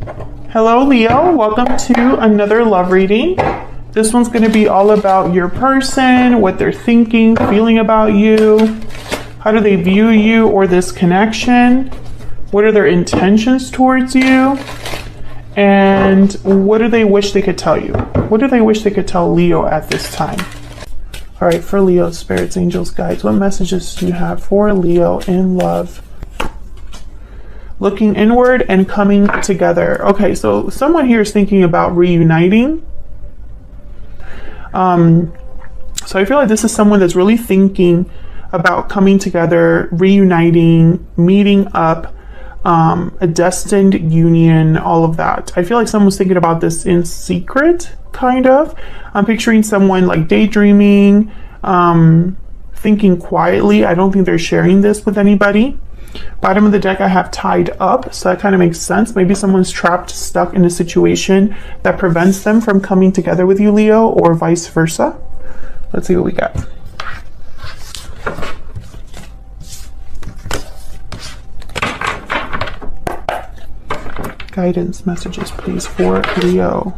Hello, Leo. Welcome to another love reading. This one's going to be all about your person, what they're thinking, feeling about you. How do they view you or this connection? What are their intentions towards you? And what do they wish they could tell you? What do they wish they could tell Leo at this time? All right, for Leo, spirits, angels, guides, what messages do you have for Leo in love? Looking inward and coming together. Okay, so someone here is thinking about reuniting. So I feel like this is someone that's really thinking about coming together, reuniting, meeting up, a destined union, all of that. I feel like someone's thinking about this in secret, kind of. I'm picturing someone like daydreaming, thinking quietly. I don't think they're sharing this with anybody. Bottom of the deck, I have tied up, so that kind of makes sense. Maybe someone's trapped, stuck in a situation that prevents them from coming together with you, Leo, or vice versa. Let's see what we got. Guidance messages, please, for Leo.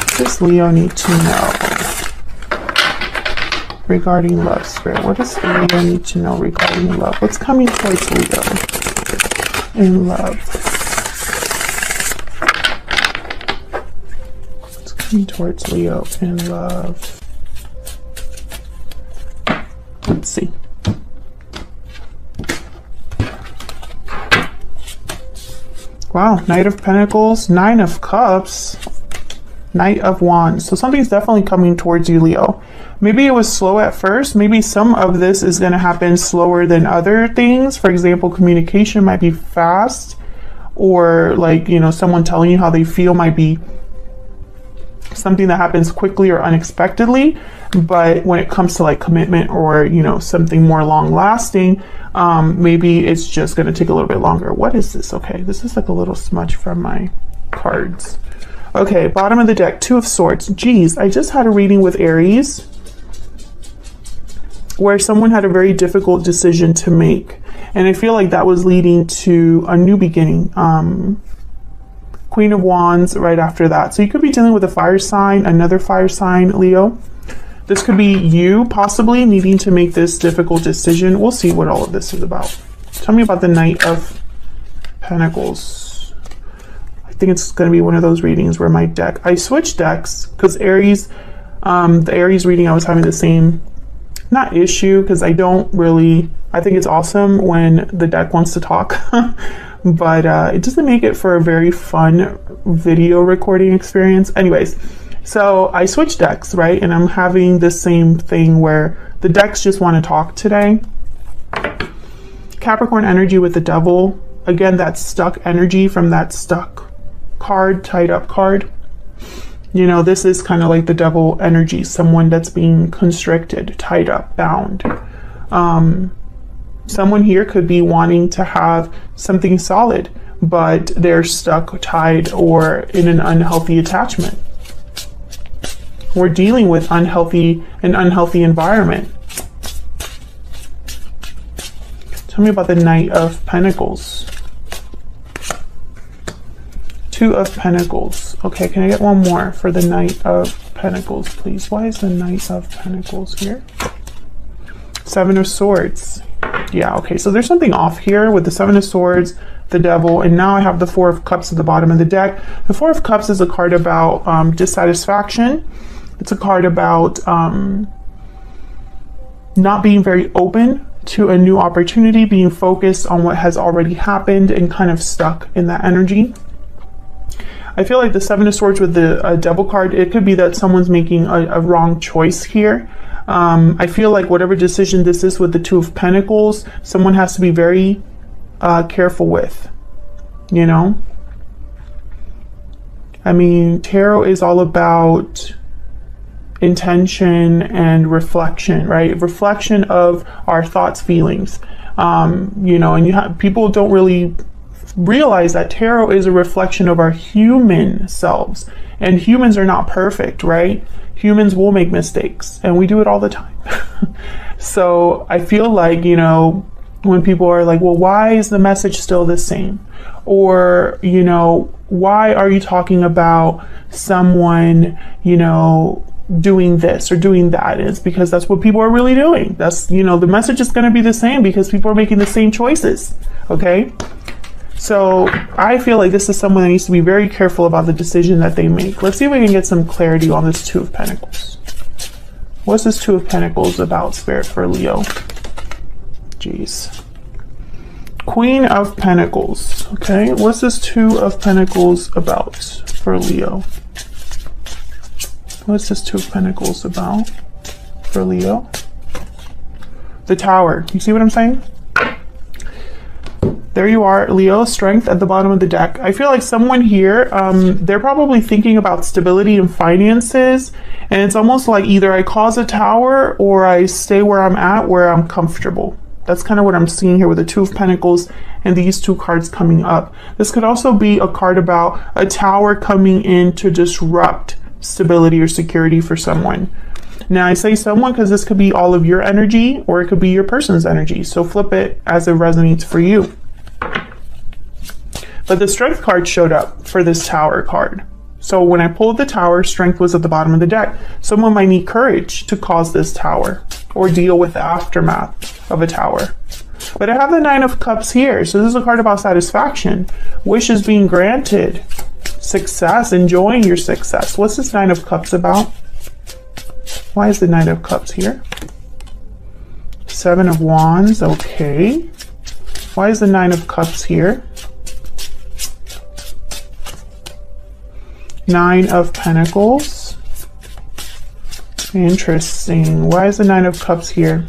What does Leo need to know regarding love, Spirit? What does Leo need to know regarding love? What's coming towards Leo in love? What's coming towards Leo in love? Let's see. Wow, Knight of Pentacles, Nine of Cups, Knight of Wands. So something's definitely coming towards you, Leo. Maybe it was slow at first. Maybe some of this is going to happen slower than other things. For example, communication might be fast, or like, you know, someone telling you how they feel might be something that happens quickly or unexpectedly. But when it comes to like commitment or, you know, something more long lasting, maybe it's just going to take a little bit longer. What is this? Okay, this is like a little smudge from my cards. Okay, bottom of the deck, Two of Swords. Geez, I just had a reading with Aries where someone had a very difficult decision to make. And I feel like that was leading to a new beginning. Queen of Wands right after that. So you could be dealing with a fire sign, another fire sign, Leo. This could be you possibly needing to make this difficult decision. We'll see what all of this is about. Tell me about the Knight of Pentacles. I think it's going to be one of those readings where my deck, I switched decks because Aries, the Aries reading, I was having the same, not issue, because I think it's awesome when the deck wants to talk, but it doesn't make it for a very fun video recording experience. Anyways, so I switched decks, right? And I'm having the same thing where the decks just want to talk today. Capricorn energy with the Devil. Again, that stuck energy from that stuck card, tied up card. You know, this is kind of like the Devil energy, someone that's being constricted, tied up, bound. Someone here could be wanting to have something solid, but they're stuck, tied, or in an unhealthy attachment. We're dealing with an unhealthy environment. Tell me about the Knight of Pentacles. Two of Pentacles. Okay, can I get one more for the Knight of Pentacles, please? Why is the Knight of Pentacles here? Seven of Swords. Yeah, okay, so there's something off here with the Seven of Swords, the Devil, and now I have the Four of Cups at the bottom of the deck. The Four of Cups is a card about dissatisfaction. It's a card about not being very open to a new opportunity, being focused on what has already happened and kind of stuck in that energy. I feel like the Seven of Swords with the Devil card, it could be that someone's making a wrong choice here. I feel like whatever decision this is with the Two of Pentacles, someone has to be very careful with, you know? I mean, tarot is all about intention and reflection, right? Reflection of our thoughts, feelings, you know, and people don't really realize that tarot is a reflection of our human selves, and humans are not perfect, right? Humans will make mistakes, and we do it all the time. So I feel like, you know, when people are like, well, why is the message still the same? Or, you know, why are you talking about someone, you know, doing this or doing that? It's because that's what people are really doing. That's, you know, the message is going to be the same because people are making the same choices. Okay. So I feel like this is someone that needs to be very careful about the decision that they make. Let's see if we can get some clarity on this Two of Pentacles. What's this Two of Pentacles about, Spirit, for Leo? Jeez. Queen of Pentacles. Okay, what's this Two of Pentacles about for Leo? What's this Two of Pentacles about for Leo? The Tower. You see what I'm saying? There you are, Leo, Strength at the bottom of the deck. I feel like someone here, they're probably thinking about stability and finances. And it's almost like either I cause a tower or I stay where I'm at, where I'm comfortable. That's kind of what I'm seeing here with the Two of Pentacles and these two cards coming up. This could also be a card about a tower coming in to disrupt stability or security for someone. Now I say someone because this could be all of your energy or it could be your person's energy. So flip it as it resonates for you. But the Strength card showed up for this Tower card. So when I pulled the Tower, Strength was at the bottom of the deck. Someone might need courage to cause this tower or deal with the aftermath of a tower. But I have the Nine of Cups here. So this is a card about satisfaction, wishes being granted, success, enjoying your success. What's this Nine of Cups about? Why is the Nine of Cups here? Seven of Wands, okay. Why is the Nine of Cups here? Nine of Pentacles. Interesting. Why is the Nine of Cups here?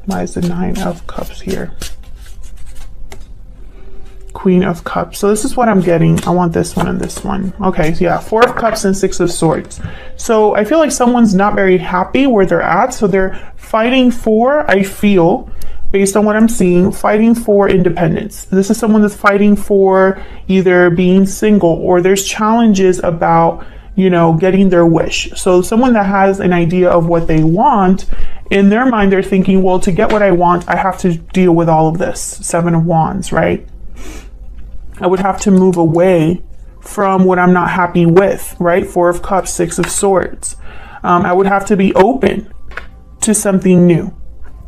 Why is the Nine of Cups here? Queen of Cups. So this is what I'm getting. I want this one and this one. Okay, so yeah, Four of Cups and Six of Swords. So I feel like someone's not very happy where they're at. So they're fighting for, I feel, based on what I'm seeing, fighting for independence. This is someone that's fighting for either being single or there's challenges about, you know, getting their wish. So someone that has an idea of what they want, in their mind, they're thinking, well, to get what I want, I have to deal with all of this. Seven of Wands, right? I would have to move away from what I'm not happy with, right? Four of Cups, Six of Swords. I would have to be open to something new,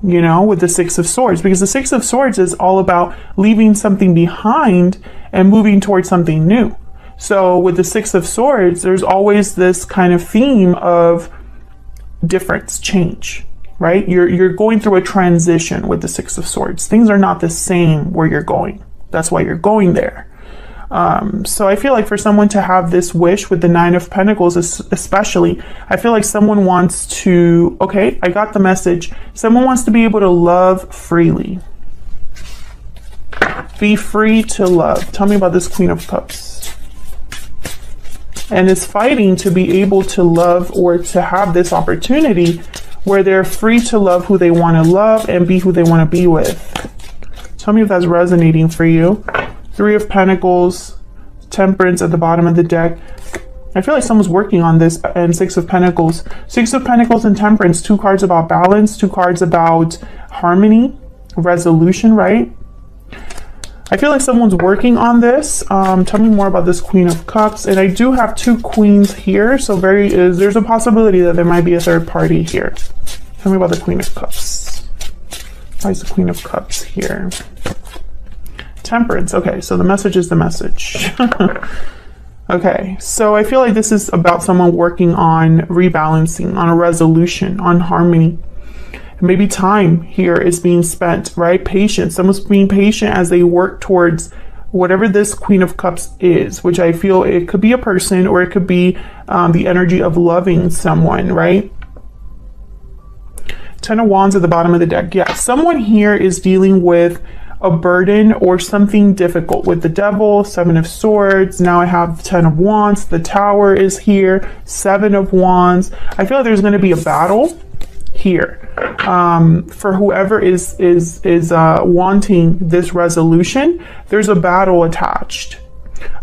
you know, with the Six of Swords, because the Six of Swords is all about leaving something behind and moving towards something new. So with the Six of Swords, there's always this kind of theme of difference, change, right? You're going through a transition with the Six of Swords. Things are not the same where you're going. That's why you're going there. So I feel like for someone to have this wish with the Nine of Pentacles, especially, I feel like someone wants to, okay, I got the message. Someone wants to be able to love freely. Be free to love. Tell me about this Queen of Cups. And is fighting to be able to love or to have this opportunity where they're free to love who they want to love and be who they want to be with. Tell me if that's resonating for you. Three of Pentacles, Temperance at the bottom of the deck. I feel like someone's working on this. And Six of Pentacles. Six of Pentacles and Temperance. Two cards about balance. Two cards about harmony, resolution, right? I feel like someone's working on this. Tell me more about this Queen of Cups. And I do have two queens here. So there's a possibility that there might be a third party here. Tell me about the Queen of Cups. Why is the Queen of Cups here? Temperance. Okay, so the message is the message. Okay, so I feel like this is about someone working on rebalancing, on a resolution, on harmony. Maybe time here is being spent, right? Patience. Someone's being patient as they work towards whatever this Queen of Cups is, which I feel it could be a person or it could be the energy of loving someone, right? Ten of Wands at the bottom of the deck. Yeah, someone here is dealing with a burden or something difficult with the Devil, Seven of Swords. Now I have Ten of Wands. The Tower is here. Seven of Wands. I feel like there's going to be a battle here for whoever is wanting this resolution. There's a battle attached,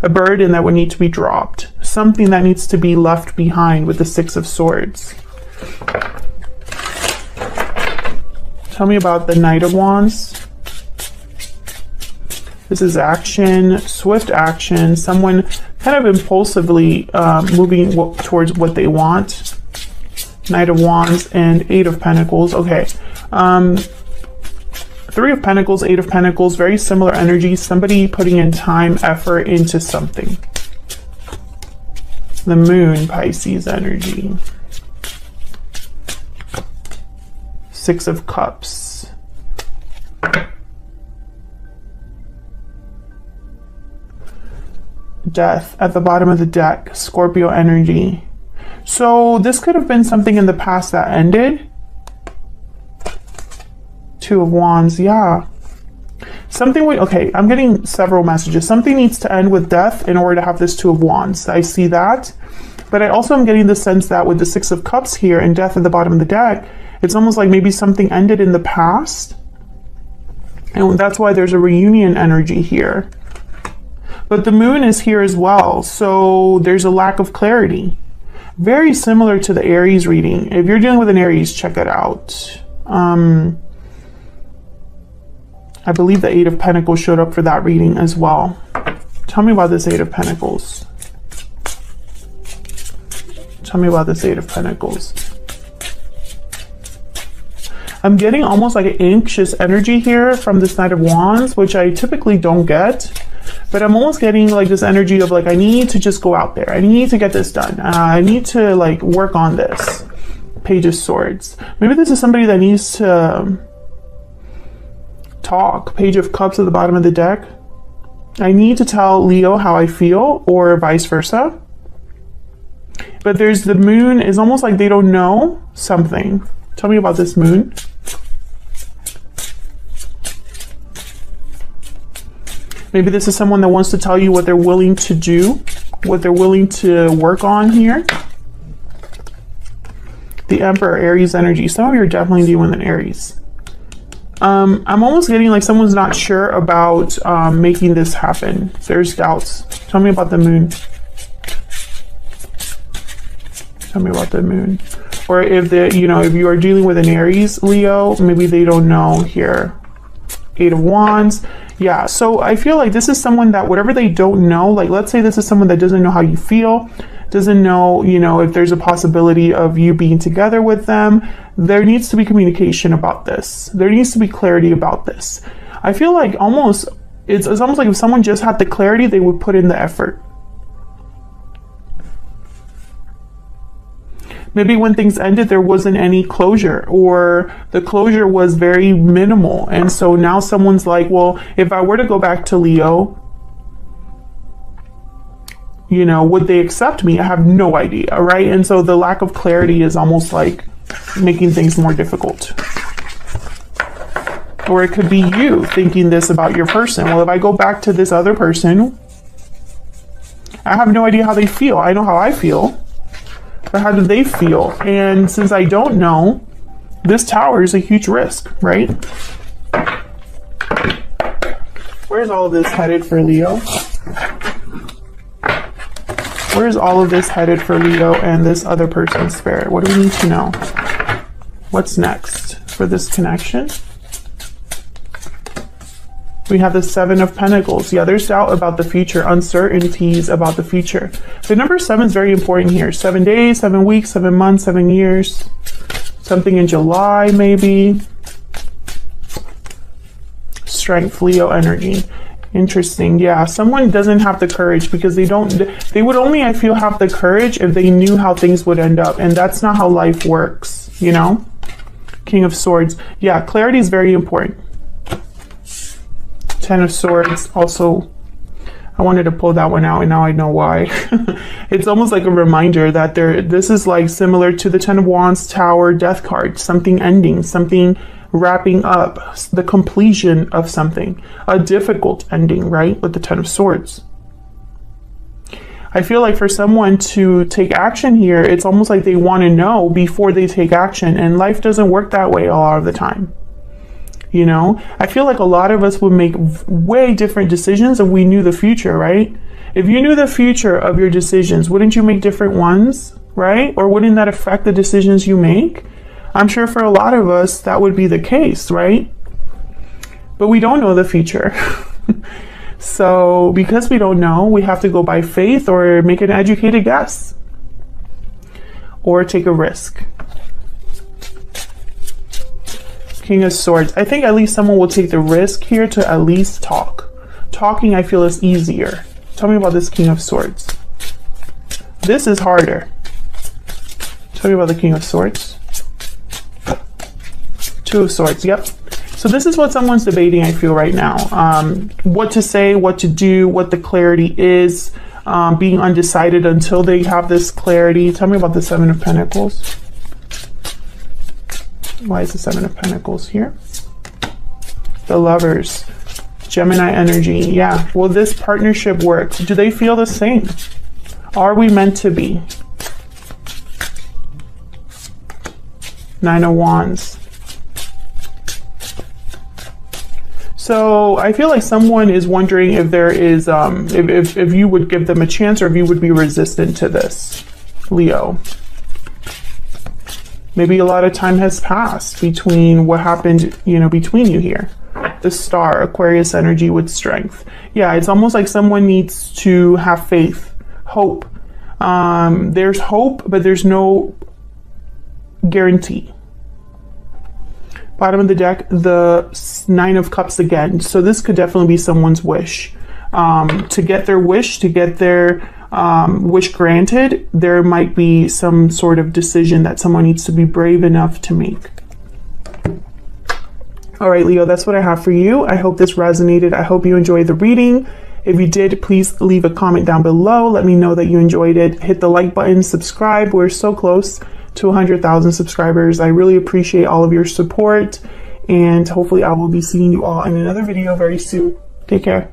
a burden that would need to be dropped, something that needs to be left behind with the Six of Swords. Tell me about the Knight of Wands. This is action, swift action, someone kind of impulsively moving towards what they want. Knight of Wands and Eight of Pentacles. Okay. Three of Pentacles, Eight of Pentacles, very similar energy. Somebody putting in time, effort into something. The Moon, Pisces energy. Six of Cups. Death at the bottom of the deck, Scorpio energy. So this could have been something in the past that ended. Two of Wands, yeah. Something, okay, I'm getting several messages. Something needs to end with death in order to have this Two of Wands. I see that. But I also am getting the sense that with the Six of Cups here and death at the bottom of the deck, it's almost like maybe something ended in the past. And that's why there's a reunion energy here. But the Moon is here as well. So there's a lack of clarity. Very similar to the Aries reading. If you're dealing with an Aries, check it out. I believe the Eight of Pentacles showed up for that reading as well. Tell me about this Eight of Pentacles. Tell me about this Eight of Pentacles. I'm getting almost like an anxious energy here from this Knight of Wands, which I typically don't get. But I'm almost getting like this energy of like, I need to just go out there. I need to get this done. I need to like work on this. Page of Swords. Maybe this is somebody that needs to talk. Page of Cups at the bottom of the deck. I need to tell Leo how I feel, or vice versa. But there's the Moon. Is almost like they don't know something. Tell me about this Moon. Maybe this is someone that wants to tell you what they're willing to do, what they're willing to work on here. The Emperor, Aries energy. Some of you are definitely dealing with an Aries. I'm almost getting like someone's not sure about making this happen. There's doubts. Tell me about the Moon. Tell me about the Moon. Or if if you are dealing with an Aries, Leo, maybe they don't know here. Eight of Wands. Yeah, so I feel like this is someone that whatever they don't know, like let's say this is someone that doesn't know how you feel, doesn't know, if there's a possibility of you being together with them. There needs to be communication about this. There needs to be clarity about this. I feel like it's almost like if someone just had the clarity, they would put in the effort. Maybe when things ended, there wasn't any closure, or the closure was very minimal. And so now someone's like, well, if I were to go back to Leo, would they accept me? I have no idea, right? And so the lack of clarity is almost like making things more difficult. Or it could be you thinking this about your person. Well, if I go back to this other person, I have no idea how they feel. I know how I feel. But how do they feel? And since I don't know, this Tower is a huge risk, right? Where's all of this headed for Leo? Where's all of this headed for Leo and this other person's spirit? What do we need to know? What's next for this connection? We have the Seven of Pentacles. Yeah, there's doubt about the future, uncertainties about the future. The number 7 is very important here. 7 days, 7 weeks, 7 months, 7 years. Something in July, maybe. Strength, Leo energy. Interesting. Yeah, someone doesn't have the courage because they would only, I feel, have the courage if they knew how things would end up. And that's not how life works, King of Swords. Yeah, clarity is very important. Ten of Swords. Also, I wanted to pull that one out and now I know why. It's almost like a reminder that this is like similar to the Ten of Wands, Tower, Death card. Something ending, something wrapping up, the completion of something. A difficult ending, right? With the Ten of Swords. I feel like for someone to take action here, it's almost like they want to know before they take action. And life doesn't work that way a lot of the time. I feel like a lot of us would make way different decisions if we knew the future, right? If you knew the future of your decisions, wouldn't you make different ones, right? Or wouldn't that affect the decisions you make? I'm sure for a lot of us that would be the case, right? But we don't know the future. So because we don't know, we have to go by faith or make an educated guess or take a risk. King of Swords. I think at least someone will take the risk here to at least talk. Talking, I feel, is easier. Tell me about this King of Swords. This is harder. Tell me about the King of Swords. Two of Swords, yep. So this is what someone's debating, I feel, right now. What to say, what to do, what the clarity is, being undecided until they have this clarity. Tell me about the Seven of Pentacles. Why is the Seven of Pentacles here? The Lovers. Gemini energy. Yeah. Will this partnership work? Do they feel the same? Are we meant to be? Nine of Wands. So I feel like someone is wondering if there is, if you would give them a chance or if you would be resistant to this, Leo. Maybe a lot of time has passed between what happened, you know, between you here. The Star, Aquarius energy with strength. Yeah, it's almost like someone needs to have faith, hope. There's hope, but there's no guarantee. Bottom of the deck, the Nine of Cups again. So this could definitely be someone's wish. To get their wish, to get their wish granted, there might be some sort of decision that someone needs to be brave enough to make. All right, Leo, that's what I have for you. I hope this resonated. I hope you enjoyed the reading. If you did, please leave a comment down below. Let me know that you enjoyed it. Hit the like button, subscribe. We're so close to 100,000 subscribers. I really appreciate all of your support, and hopefully I will be seeing you all in another video very soon. Take care.